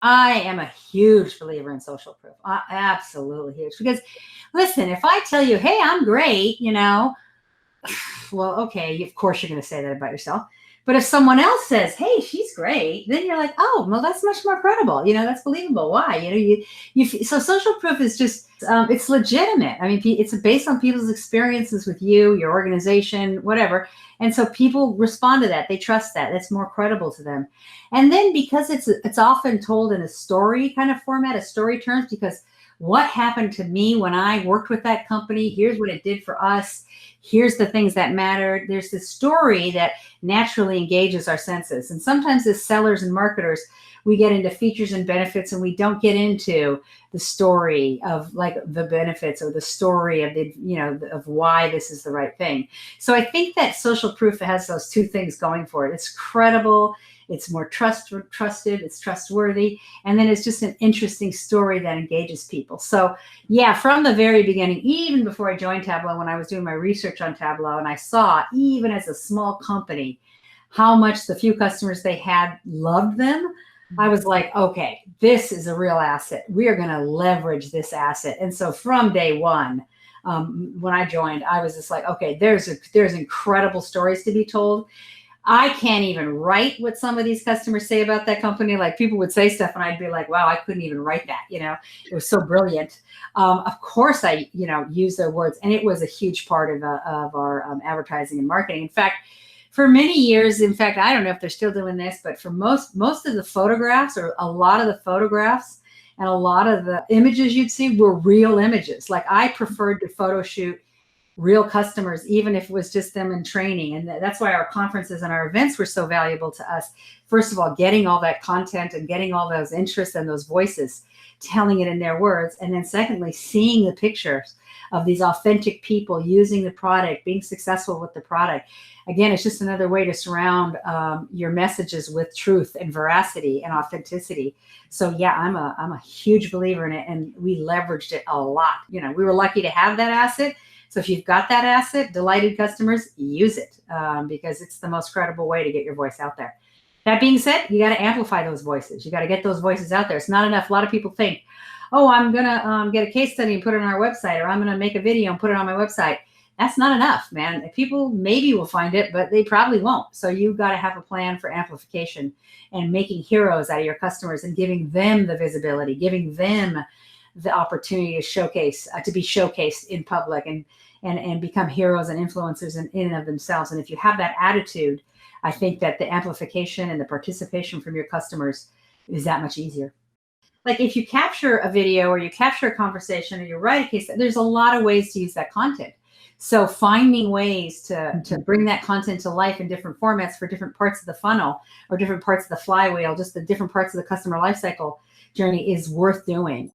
I am a huge believer in social proof. Absolutely huge. Because listen, if I tell you, hey, I'm great, well, okay, of course you're going to say that about yourself. But if someone else says, hey, she's great, then you're like, oh, well, that's much more credible. That's believable. Why? So social proof is just, it's legitimate. I mean, it's based on people's experiences with you, your organization, whatever. And so people respond to that. They trust that. That's more credible to them. And then because it's often told in a story kind of format, a story terms, because what happened to me when I worked with that company, here's what it did for us. Here's the things that mattered. There's this story that naturally engages our senses. And sometimes as sellers and marketers, we get into features and benefits and we don't get into the story of like the benefits or the story of of why this is the right thing. So I think that social proof has those two things going for it. It's credible, it's more trusted, it's trustworthy, and then it's just an interesting story that engages people. So yeah, from the very beginning, even before I joined Tableau, when I was doing my research on Tableau, and I saw, even as a small company, how much the few customers they had loved them, I was like, okay, this is a real asset. We are going to leverage this asset. And so from day one, when I joined, I was just like, okay, there's incredible stories to be told. I can't even write what some of these customers say about that company. Like people would say stuff and I'd be like, wow, I couldn't even write that. It was so brilliant. Of course I, use their words, and it was a huge part of our advertising and marketing. In fact, for many years, in fact, I don't know if they're still doing this, but for most of the photographs, or a lot of the photographs and a lot of the images you'd see were real images. Like I preferred to photo shoot real customers, even if it was just them in training. And that's why our conferences and our events were so valuable to us. First of all, getting all that content and getting all those interests and those voices, telling it in their words. And then secondly, seeing the pictures of these authentic people using the product, being successful with the product. Again, it's just another way to surround your messages with truth and veracity and authenticity. So yeah, I'm a huge believer in it, and we leveraged it a lot. We were lucky to have that asset. So if you've got that asset, delighted customers, use it because it's the most credible way to get your voice out there. That being said, you got to amplify those voices. You got to get those voices out there. It's not enough. A lot of people think, oh, I'm going to get a case study and put it on our website, or I'm going to make a video and put it on my website. That's not enough, man. People maybe will find it, but they probably won't. So you've got to have a plan for amplification and making heroes out of your customers and giving them the visibility, giving them the opportunity to showcase, to be showcased in public and become heroes and influencers in and of themselves. And if you have that attitude, I think that the amplification and the participation from your customers is that much easier. Like if you capture a video or you capture a conversation or you write a case, there's a lot of ways to use that content. So finding ways to bring that content to life in different formats for different parts of the funnel or different parts of the flywheel, just the different parts of the customer lifecycle journey, is worth doing.